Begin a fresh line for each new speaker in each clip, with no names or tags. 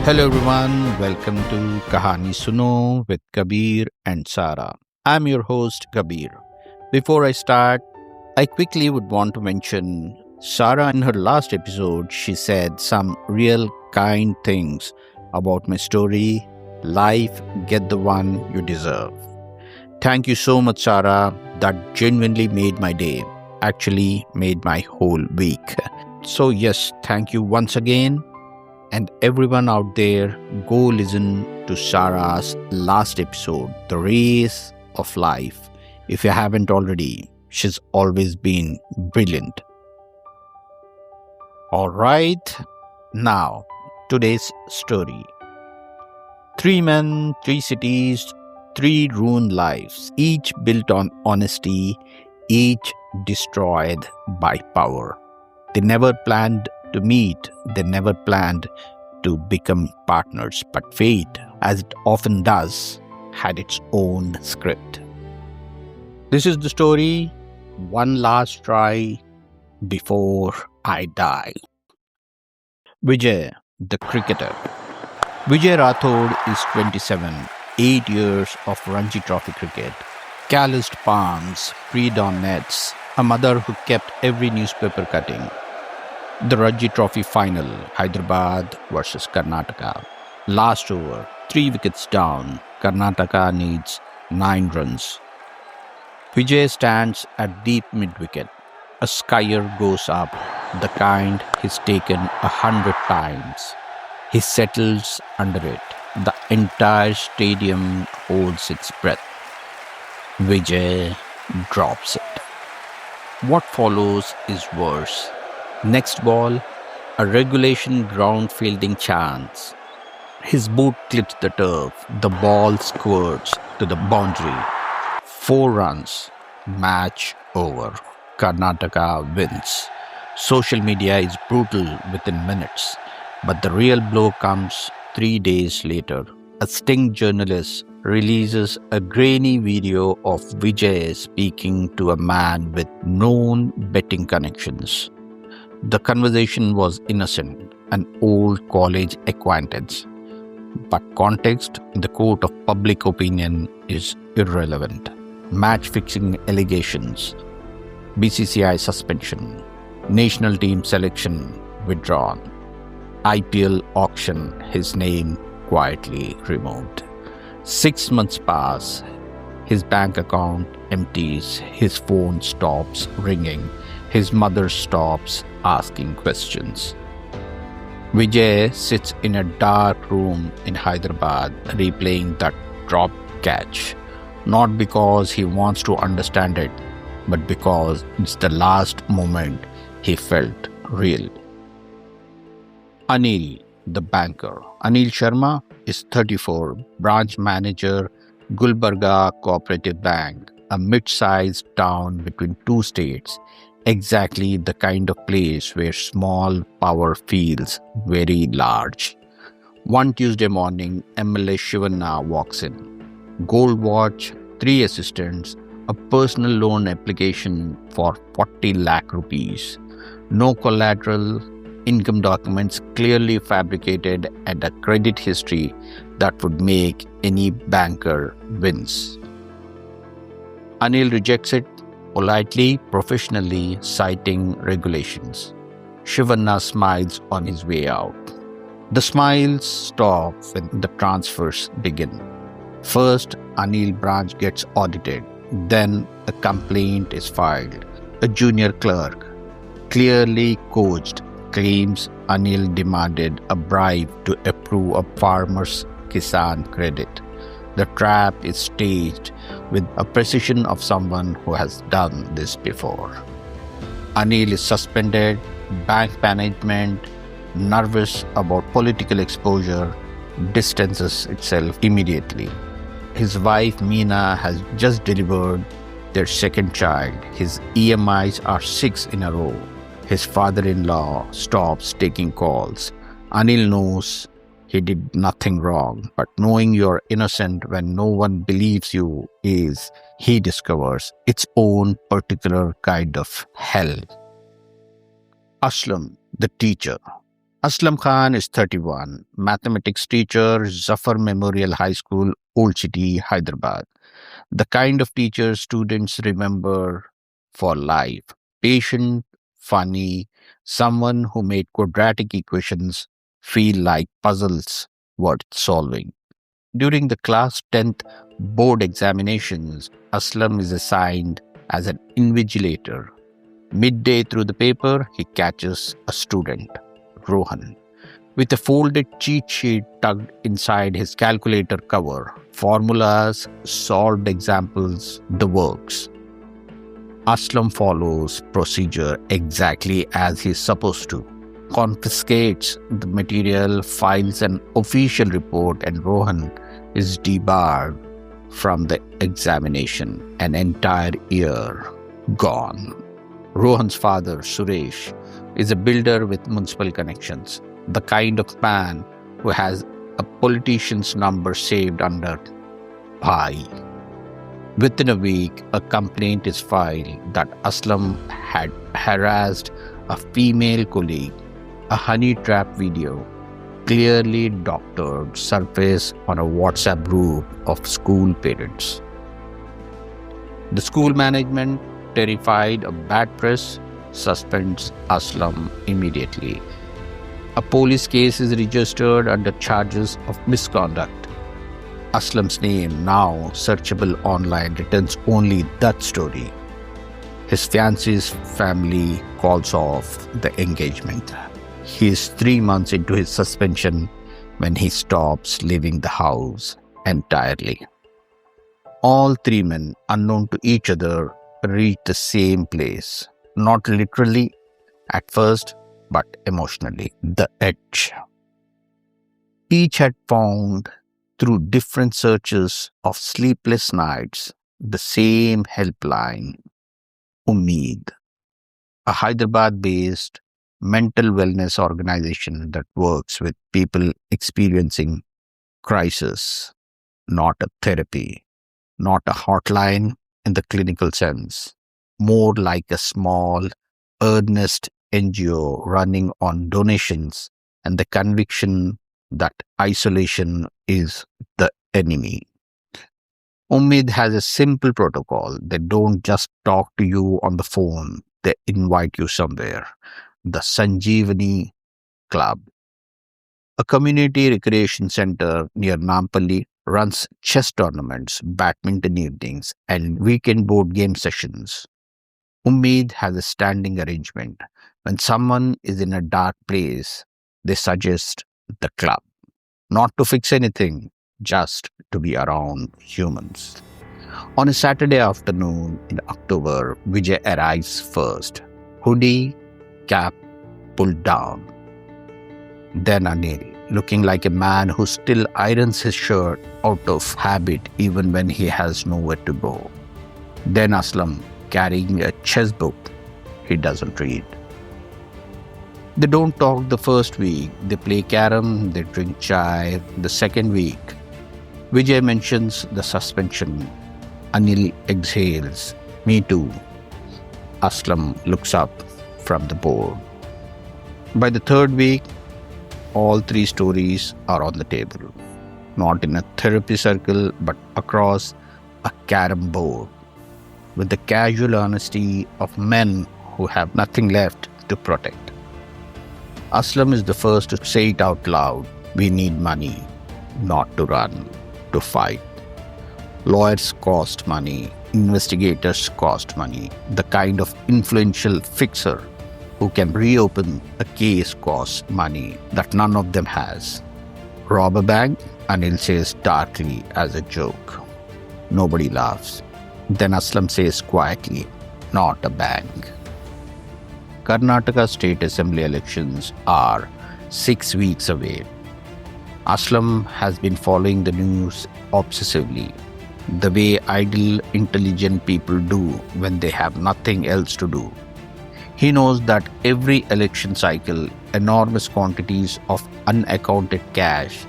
Hello everyone, welcome to Kahani Suno with Kabir and Sara. I'm your host Kabir. Before I start, I quickly would want to mention Sara in her last episode. She said some real kind things about my story. Life, get the one you deserve. Thank you so much, Sara. That genuinely made my day. Actually, made my whole week. So, yes, thank you once again. And everyone out there, go listen to Sarah's last episode, The Race of Life. If you haven't already, she's always been brilliant. All right, now, today's story. Three men, three cities, three ruined lives, each built on honesty, each destroyed by power. They never planned to meet, they never planned to become partners, but fate, as it often does, had its own script. This is the story, One Last Try Before I Die. Vijay, the cricketer. Vijay Rathod is 27, 8 years of Ranji Trophy cricket, calloused palms, pre-dawn nets, a mother who kept every newspaper cutting. The Ranji Trophy final, Hyderabad versus Karnataka. Last over, 3 wickets down. Karnataka needs 9 runs. Vijay stands at deep mid-wicket. A skier goes up, the kind he's taken 100 times. He settles under it. The entire stadium holds its breath. Vijay drops it. What follows is worse. Next ball, a regulation ground fielding chance. His boot clips the turf. The ball squirts to the boundary. 4 runs. Match over. Karnataka wins. Social media is brutal within minutes. But the real blow comes 3 days later. A Sting journalist releases a grainy video of Vijay speaking to a man with known betting connections. The conversation was innocent, an old college acquaintance. But context in the court of public opinion is irrelevant. Match-fixing allegations, BCCI suspension, national team selection withdrawn, IPL auction, his name quietly removed. 6 months pass, his bank account empties, his phone stops ringing, his mother stops asking questions. Vijay sits in a dark room in Hyderabad replaying that drop catch, not because he wants to understand it, but because it's the last moment he felt real. Anil, the banker. Anil Sharma is 34, branch manager, Gulbarga Cooperative Bank, a mid-sized town between 2 states. Exactly the kind of place where small power feels very large. One Tuesday morning, MLA Shivanna walks in. Gold watch, 3 assistants, a personal loan application for 40 lakh rupees. No collateral, income documents clearly fabricated, and a credit history that would make any banker wince. Anil rejects it, politely, professionally, citing regulations. Shivanna smiles on his way out. The smiles stop when the transfers begin. First, Anil branch gets audited. Then, a complaint is filed. A junior clerk, clearly coached, claims Anil demanded a bribe to approve a farmer's Kisan credit. The trap is staged with a precision of someone who has done this before. Anil is suspended, bank management, nervous about political exposure, distances itself immediately. His wife Meena has just delivered their second child. His EMIs are 6 in a row. His father-in-law stops taking calls. Anil knows he did nothing wrong, but knowing you're innocent when no one believes you is, he discovers, its own particular kind of hell. Aslam, the teacher. Aslam Khan is 31, mathematics teacher, Zafar Memorial High School, Old City, Hyderabad. The kind of teacher students remember for life. Patient, funny, someone who made quadratic equations feel like puzzles worth solving. During the class 10th board examinations, Aslam is assigned as an invigilator. Midday through the paper, he catches a student, Rohan, with a folded cheat sheet tucked inside his calculator cover. Formulas, solved examples, the works. Aslam follows procedure exactly as he's supposed to. Confiscates the material, files an official report, and Rohan is debarred from the examination. An entire year gone. Rohan's father, Suresh, is a builder with municipal connections, the kind of man who has a politician's number saved under Bhai. Within a week, a complaint is filed that Aslam had harassed a female colleague. A honey trap video, clearly doctored, surfaced on a WhatsApp group of school parents. The school management, terrified of bad press, suspends Aslam immediately. A police case is registered under charges of misconduct. Aslam's name, now searchable online, returns only that story. His fiancee's family calls off the engagement. He is 3 months into his suspension when he stops leaving the house entirely. All three men, unknown to each other, reach the same place. Not literally at first, but emotionally, the edge. Each had found, through different searches of sleepless nights, the same helpline, Umeed, a Hyderabad-based mental wellness organization that works with people experiencing crisis, not a therapy, not a hotline in the clinical sense, more like a small, earnest NGO running on donations and the conviction that isolation is the enemy. Umid has a simple protocol. They don't just talk to you on the phone, they invite you somewhere. The Sanjeevani Club, a community recreation center near Nampally, runs chess tournaments, badminton evenings, and weekend board game sessions. Umid has a standing arrangement. When someone is in a dark place, they suggest the club. Not to fix anything, just to be around humans. On a Saturday afternoon in October, Vijay arrives first. Hoodie, cap pulled down. Then Anil, looking like a man who still irons his shirt out of habit even when he has nowhere to go. Then Aslam, carrying a chess book he doesn't read. They don't talk the first week. They play carom, they drink chai. The second week, Vijay mentions the suspension. Anil exhales. Me too. Aslam looks up from the board. By the third week, all three stories are on the table. Not in a therapy circle, but across a carom board. With the casual honesty of men who have nothing left to protect. Aslam is the first to say it out loud. We need money, not to run, to fight. Lawyers cost money, investigators cost money. The kind of influential fixer who can reopen a case costs money that none of them has. Rob a bank? Anil says darkly as a joke. Nobody laughs. Then Aslam says quietly, not a bank. Karnataka State Assembly elections are 6 weeks away. Aslam has been following the news obsessively, the way idle, intelligent people do when they have nothing else to do. He knows that every election cycle, enormous quantities of unaccounted cash,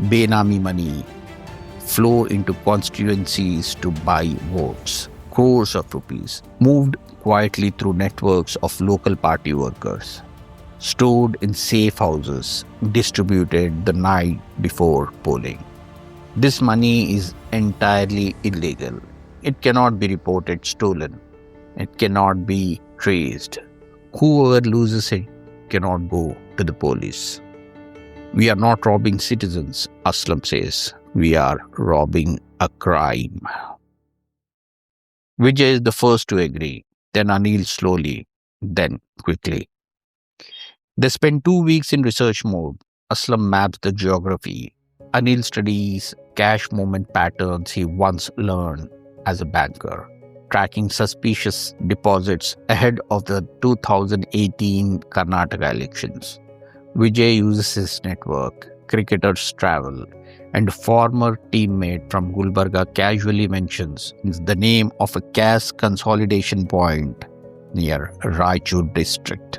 Benami money, flow into constituencies to buy votes. Crores of rupees moved quietly through networks of local party workers. stored in safe houses, distributed the night before polling. This money is entirely illegal. It cannot be reported stolen. It cannot be traced. Whoever loses it cannot go to the police. We are not robbing citizens, Aslam says. We are robbing a crime. Vijay is the first to agree, then Anil slowly, then quickly. They spend 2 weeks in research mode. Aslam maps the geography. Anil studies cash movement patterns he once learned as a banker, tracking suspicious deposits ahead of the 2018 Karnataka elections. Vijay uses his network, cricketers travel, and a former teammate from Gulbarga casually mentions the name of a cash consolidation point near Raichur district,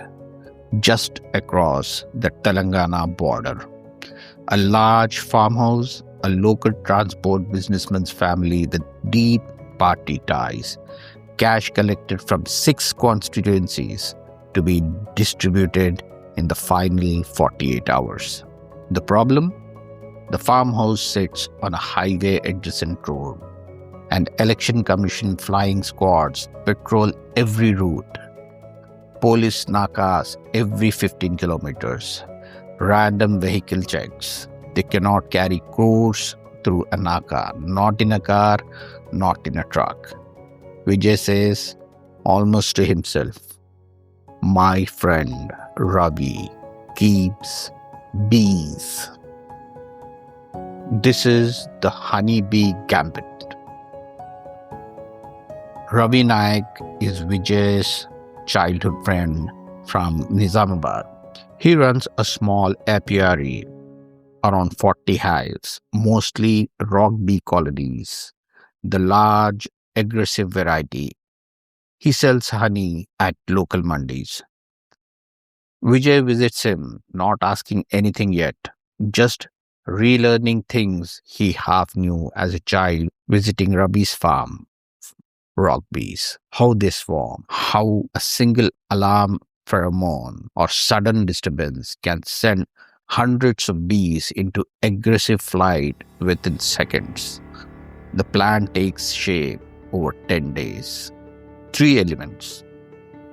just across the Telangana border. A large farmhouse, a local transport businessman's family with deep party ties, cash collected from 6 constituencies to be distributed in the final 48 hours. The problem? The farmhouse sits on a highway adjacent road, and election commission flying squads patrol every route. Police nakas every 15 kilometers. Random vehicle checks. They cannot carry crores through a naka, not in a car, not in a truck. Vijay says, almost to himself, my friend Ravi keeps bees. This is the honeybee gambit. Ravi Naik is Vijay's childhood friend from Nizamabad. He runs a small apiary, around 40 hives, mostly rock bee colonies, the large, aggressive variety. He sells honey at local mandis. Vijay visits him, not asking anything yet, just relearning things he half knew as a child visiting Ravi's farm. Rock bees, how they swarm, how a single alarm pheromone or sudden disturbance can send hundreds of bees into aggressive flight within seconds. The plan takes shape over 10 days. 3 elements.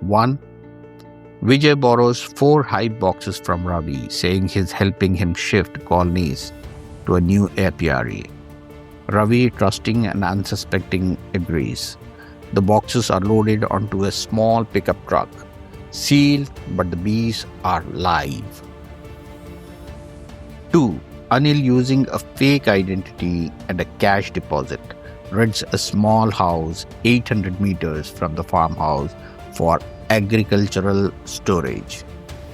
1. Vijay borrows 4 hive boxes from Ravi, saying he's helping him shift colonies to a new apiary. Ravi, trusting and unsuspecting, agrees. The boxes are loaded onto a small pickup truck, sealed, but the bees are live. 2. Anil, using a fake identity and a cash deposit, rents a small house 800 meters from the farmhouse for agricultural storage.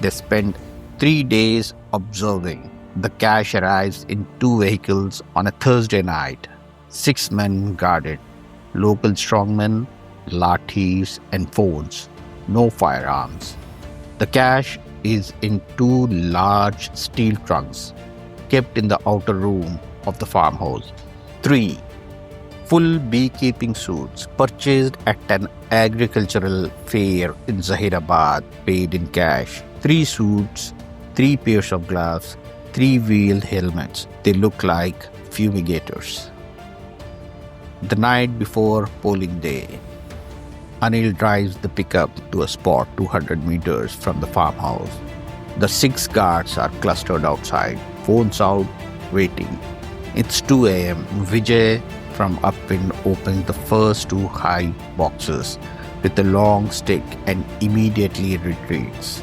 They spend 3 days observing. The cash arrives in 2 vehicles on a Thursday night. 6 men guard it. Local strongmen, lathis and phones. No firearms. The cash is in 2 large steel trunks, kept in the outer room of the farmhouse. 3. Full beekeeping suits purchased at an agricultural fair in Zahirabad, paid in cash. 3 suits, 3 pairs of gloves, 3 wheeled helmets. They look like fumigators. The night before polling day, Anil drives the pickup to a spot 200 meters from the farmhouse. The 6 guards are clustered outside, phones out, waiting. It's 2 a.m. Vijay from upwind opens the first 2 high boxes with a long stick and immediately retreats.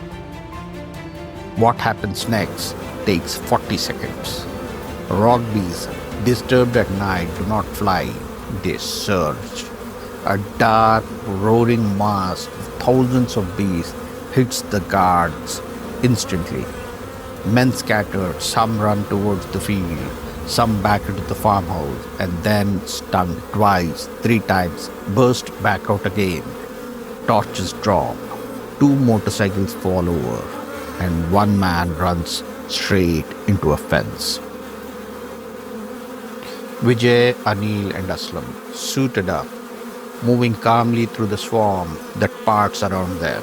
What happens next takes 40 seconds. Rock bees, disturbed at night, do not fly. They surge. A dark, roaring mass of thousands of bees hits the guards instantly. Men scatter, some run towards the field, some back into the farmhouse, and then, stung twice, 3 times, burst back out again. Torches drop. 2 motorcycles fall over, and 1 man runs straight into a fence. Vijay, Anil and Aslam, suited up, moving calmly through the swarm that parts around them.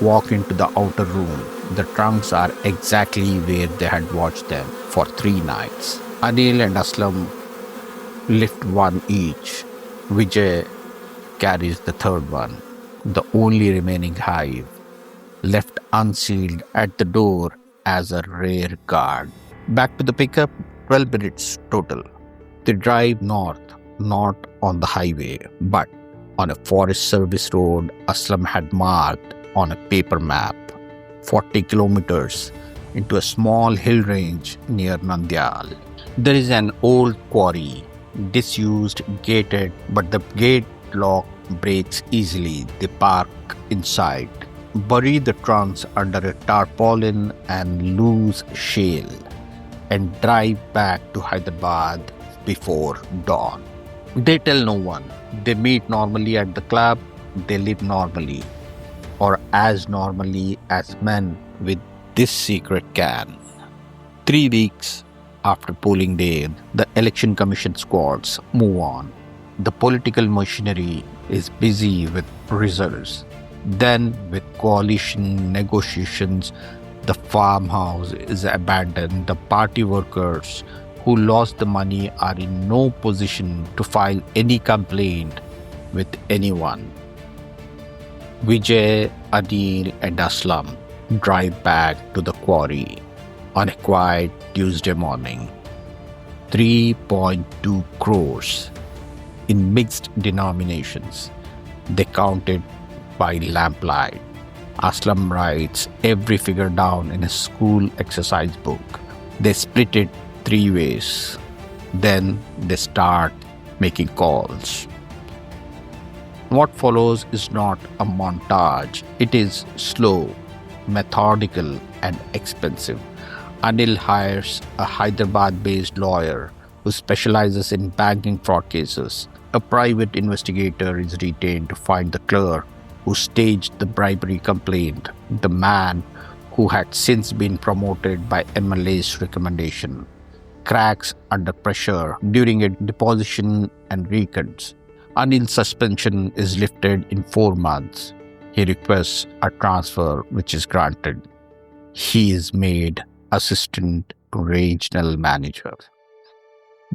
walk into the outer room. The trunks are exactly where they had watched them for 3 nights. Anil and Aslam lift one each. Vijay carries the third one, the only remaining hive, left unsealed at the door as a rare guard. Back to the pickup, 12 minutes total. They drive north, not on the highway, but on a Forest Service road Aslam had marked on a paper map, 40 kilometers into a small hill range near Nandyal. There is an old quarry, disused, gated, but the gate lock breaks easily. They park inside, bury the trunks under a tarpaulin and loose shale, and drive back to Hyderabad before dawn. They tell no one. They meet normally at the club. They live normally, or as normally as men with this secret can. 3 weeks after polling day, the election commission squads move on. The political machinery is busy with results. Then, with coalition negotiations, the farmhouse is abandoned. The party workers who lost the money are in no position to file any complaint with anyone. Vijay, Anil, and Aslam drive back to the quarry on a quiet Tuesday morning. 3.2 crores in mixed denominations. They counted by lamplight. Aslam writes every figure down in a school exercise book. They split it 3 ways. Then they start making calls. What follows is not a montage. It is slow, methodical, and expensive. Anil hires a Hyderabad-based lawyer who specializes in banking fraud cases. A private investigator is retained to find the clerk who staged the bribery complaint, the man who had since been promoted by MLA's recommendation, cracks under pressure during a deposition and recounts. Anil's suspension is lifted in 4 months. He requests a transfer, which is granted. He is made assistant to regional manager.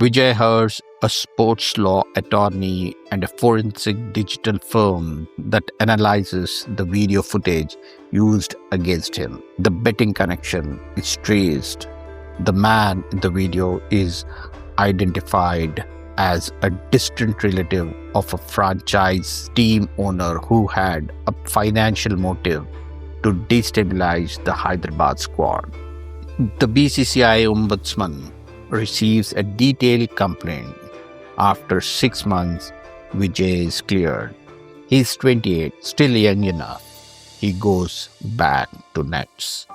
Vijay hires a sports law attorney and a forensic digital firm that analyzes the video footage used against him. The betting connection is traced. The man in the video is identified as a distant relative of a franchise team owner who had a financial motive to destabilize the Hyderabad squad. The BCCI ombudsman receives a detailed complaint. After 6 months, Vijay is cleared. He is 28, still young enough. He goes back to nets.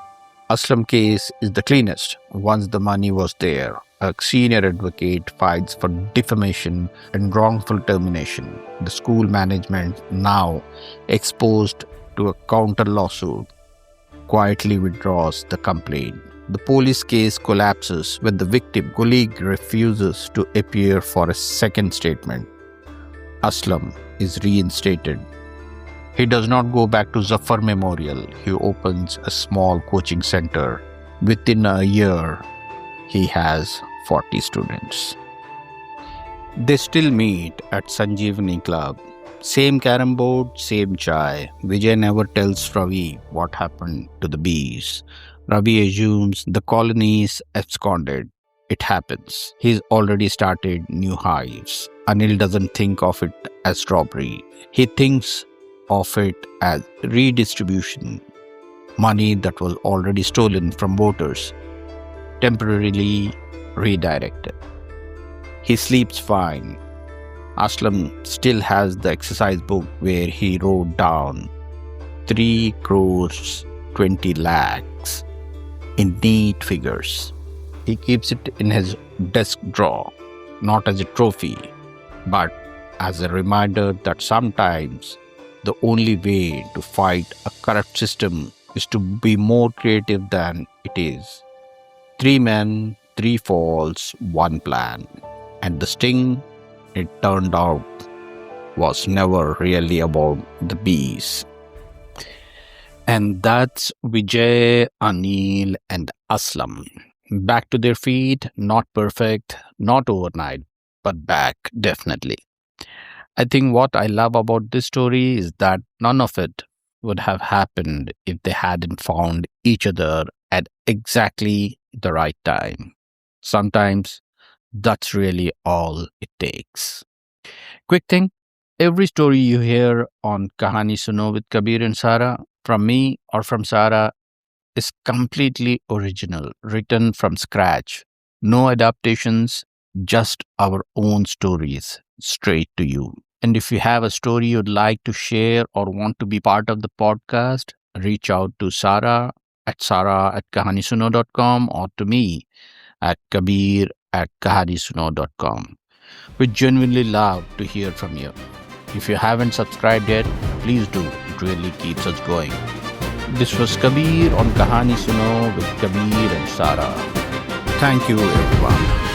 Aslam case is the cleanest. Once the money was there, a senior advocate fights for defamation and wrongful termination. The school management, now exposed to a counter lawsuit, quietly withdraws the complaint. The police case collapses when the victim colleague refuses to appear for a second statement. Aslam is reinstated. He does not go back to Zafar Memorial. He opens a small coaching center. Within a year, he has 40 students. They still meet at Sanjeevani Club. Same carom board, same chai. Vijay never tells Ravi what happened to the bees. Ravi assumes the colony is absconded. It happens. He's already started new hives. Anil doesn't think of it as robbery. He thinks of it as redistribution. Money that was already stolen from voters, temporarily redirected. He sleeps fine. Aslam still has the exercise book where he wrote down 3 crores 20 lakhs in neat figures. He keeps it in his desk drawer, not as a trophy, but as a reminder that sometimes the only way to fight a corrupt system is to be more creative than it is. 3 men, 3 falls, 1 plan. And the sting, it turned out, was never really about the bees. And that's Vijay, Anil, and Aslam. Back to their feet, not perfect, not overnight, but back, definitely. I think what I love about this story is that none of it would have happened if they hadn't found each other at exactly the right time. Sometimes that's really all it takes. Quick thing, every story you hear on Kahani Suno with Kabir and Sara, from me or from Sara, is completely original, written from scratch. No adaptations, just our own stories straight to you. And if you have a story you'd like to share or want to be part of the podcast, reach out to Sara at kahanisuno.com or to me at Kabir at kahanisuno.com. We genuinely love to hear from you. If you haven't subscribed yet, please do. It really keeps us going. This was Kabir on Kahani Suno with Kabir and Sara. Thank you, everyone.